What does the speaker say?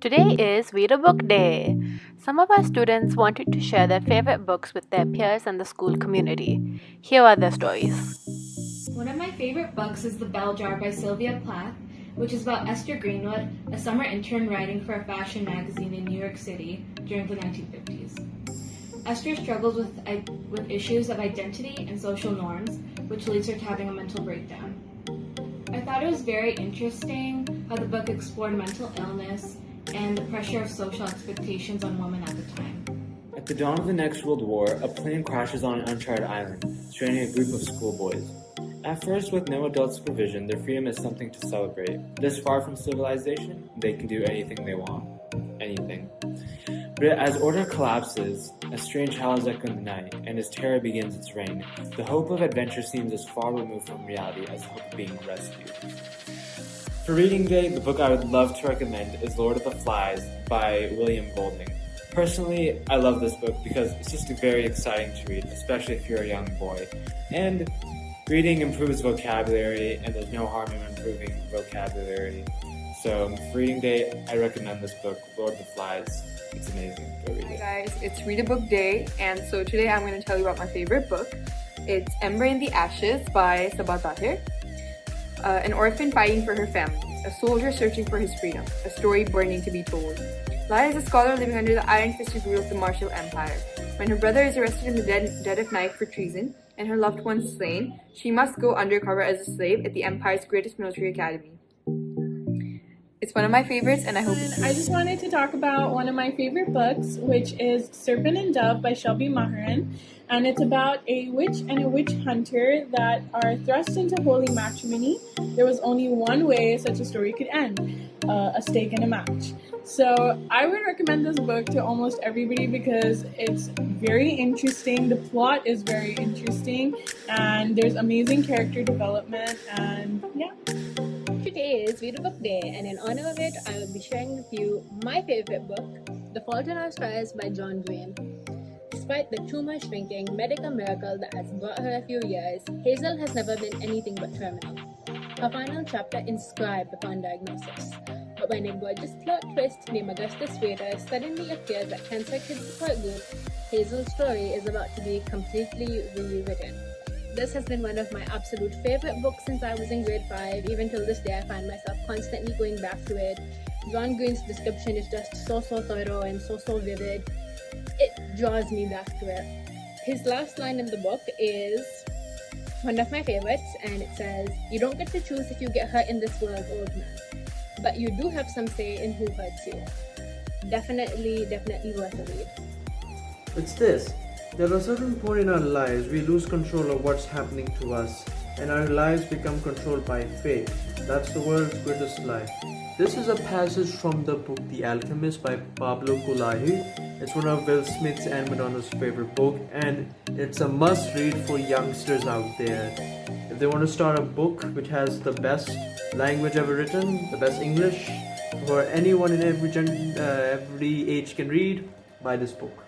Today is Read a Book Day. Some of our students wanted to share their favorite books with their peers and the school community. Here are their stories. One of my favorite books is The Bell Jar by Sylvia Plath, which is about Esther Greenwood, a summer intern writing for a fashion magazine in New York City during the 1950s. Esther struggles with issues of identity and social norms, which leads her to having a mental breakdown. I thought it was very interesting how the book explored mental illness and the pressure of social expectations on women at the time. At the dawn of the next World War, a plane crashes on an uncharted island, stranding a group of schoolboys. At first, with no adult supervision, their freedom is something to celebrate. This far from civilization, they can do anything they want. Anything. But as order collapses, a strange howls echo in the night, and as terror begins its reign, the hope of adventure seems as far removed from reality as the hope of being rescued. For reading day, the book I would love to recommend is Lord of the Flies by William Golding. Personally, I love this book because it's just very exciting to read, especially if you're a young boy. And reading improves vocabulary, and there's no harm in improving vocabulary. So for reading day, I recommend this book, Lord of the Flies. It's amazing. Go read it. Hi guys, it's Read a Book Day, and so today I'm going to tell you about my favorite book. It's Ember in the Ashes by Sabah Tahir. An orphan fighting for her family, a soldier searching for his freedom, a story burning to be told. Laya is a scholar living under the iron-fisted rule of the Martial Empire. When her brother is arrested in the dead of night for treason, and her loved ones slain, she must go undercover as a slave at the Empire's greatest military academy. It's one of my favorites, and I hope it's I just wanted to talk about one of my favorite books, which is Serpent and Dove by Shelby Maharan. And it's about a witch and a witch hunter that are thrust into holy matrimony. There was only one way such a story could end, a stake and a match. So I would recommend this book to almost everybody because it's very interesting. The plot is very interesting, and there's amazing character development, and yeah. Today is Read a Book Day, and in honor of it, I will be sharing with you my favorite book, The Fault in Our Stars by John Green. Despite the tumor shrinking medical miracle that has brought her a few years, Hazel has never been anything but terminal. Her final chapter inscribed upon diagnosis. But when a gorgeous plot twist named Augustus Waiter suddenly appears at Cancer Kids Support Group, Hazel's story is about to be completely rewritten. This has been one of my absolute favorite books since I was in grade 5. Even till this day, I find myself constantly going back to it. John Green's description is just so thorough and so vivid. It draws me back to it. His last line in the book is one of my favorites, and it says, "You don't get to choose if you get hurt in this world, old man. But you do have some say in who hurts you." Definitely worth a read. It's this. There are certain point in our lives we lose control of what's happening to us, and our lives become controlled by fate. That's the world's greatest lie. This is a passage from the book The Alchemist by Pablo Coelho. It's one of Will Smith's and Madonna's favorite book, and it's a must read for youngsters out there. If they want to start a book which has the best language ever written, the best English, for anyone in every age can read, buy this book.